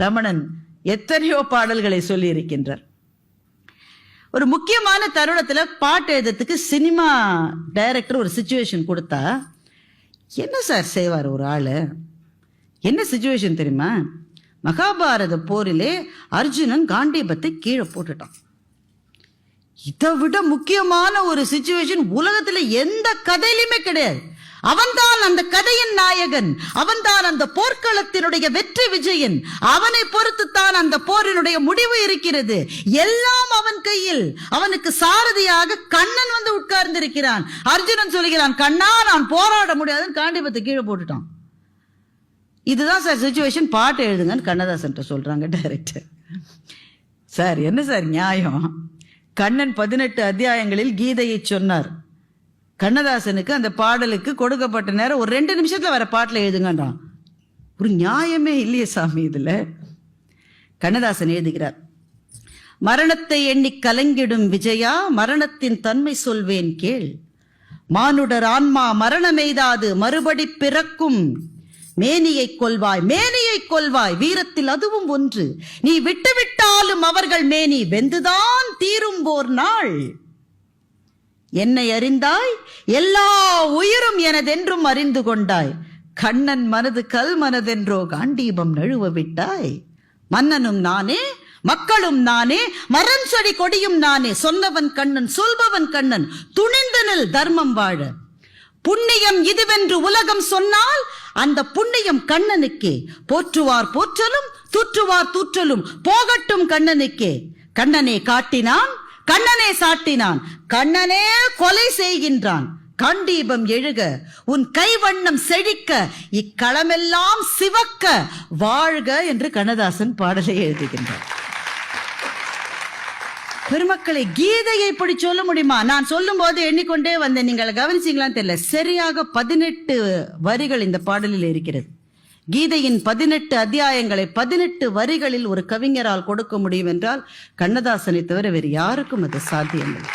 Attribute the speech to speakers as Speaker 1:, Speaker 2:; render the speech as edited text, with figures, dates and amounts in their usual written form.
Speaker 1: ரமணன் எத்தனையோ பாடல்களை சொல்லி இருக்கின்றார். ஒரு முக்கியமான தருணத்துல பாட்டு எழுதுறதுக்கு சினிமா டைரக்டர் ஒரு சிச்சுவேஷன் கொடுத்தா என்ன சார் செய்வார் ஒரு ஆளு? என்ன சிச்சுவேஷன் தெரியுமா? மகாபாரத போரிலே அர்ஜுனன் காண்டீபத்தை கீழே போட்டுட்டான். இதை விட முக்கியமான ஒரு சிச்சுவேஷன் உலகத்துல எந்த கதையிலுமே கிடையாது. அவன்தான் அந்த கதையின் நாயகன், அவன்தான் அந்த போர்க்களத்தினுடைய வெற்றி விஜயன். அவனை பொறுத்துத்தான் அந்த போரினுடைய முடிவு இருக்கிறது. எல்லாம் அவன் கையில். அவனுக்கு சாரதியாக கண்ணன் வந்து உட்கார்ந்து இருக்கிறான். அர்ஜுனன் சொல்கிறான், கண்ணா நான் போராட முடியாதுன்னு காண்டீபத்தை கீழே போட்டுட்டான். இதுதான் சார் சிச்சுவேஷன், பாட்டு எழுதுங்கன்னு கண்ணதாசன் சொல்றாங்க டைரக்டர். சார் என்ன சார் நியாயம்? கண்ணன் 18 அத்தியாயங்களில் கீதையை சொன்னார். கண்ணதாசனுக்கு அந்த பாடலுக்கு கொடுக்கப்பட்ட நேரம் ஒரு 2 நிமிஷத்துல வர பாட்டில் எழுதுங்கன்றான். ஒரு நியாயமே இல்லையே சாமி இதுல. கண்ணதாசன் எழுதுகிறார், மரணத்தை எண்ணி கலங்கிடும் விஜயா, மரணத்தின் தன்மை சொல்வேன் கேள். மானுடர் ஆன்மா மரணமெய்தாது மறுபடி பிறக்கும். மேனியை கொல்வாய், மேனியை கொல்வாய், வீரத்தில் அதுவும் ஒன்று. நீ விட்டுவிட்டாலும் அவர்கள் மேனி வெந்துதான் தீரும் போர் நாள். என்னை அறிந்தாய், எல்லா உயிரும் எனதென்றும் அறிந்து கொண்டாய். கண்ணன் மனது கல் மனதென்றோ காண்டீபம் நழுவ விட்டாய். மன்னனும் நானே, மக்களும் நானே, மரம் செடி கொடியும் நானே. சொன்னவன் கண்ணன், சொல்பவன் கண்ணன், துணிந்தனில் தர்மம் வாழ. புண்ணியம் இதுவென்று உலகம் சொன்னால் அந்த புண்ணியம் கண்ணனுக்கே. போற்றுவார் போற்றலும், தூற்றுவார் தூற்றலும் போகட்டும் கண்ணனுக்கே. கண்ணனே காட்டினான், கண்ணனே சாட்டினான், கண்ணனே கொலை செய்கின்றான். காண்டீபம் எழுக, உன் கைவண்ணம் செழிக்க, இக்களமெல்லாம் சிவக்க வாழ்க என்று கண்ணதாசன் பாடலை எழுதுகின்றார். பெருமக்களை, கீதையை இப்படி சொல்ல முடியுமா? நான் சொல்லும் போது எண்ணிக்கொண்டே வந்தேன், நீங்கள் கவனிச்சீங்களான்னு தெரியல. சரியாக 18 வரிகள் இந்த பாடலில் இருக்கிறது. கீதையின் 18 அத்தியாயங்களை 18 வரிகளில் ஒரு கவிஞரால் கொடுக்க முடியும் என்றால் கண்ணதாசனை தவிர வேறு யாருக்கும் அது சாத்தியமில்லை.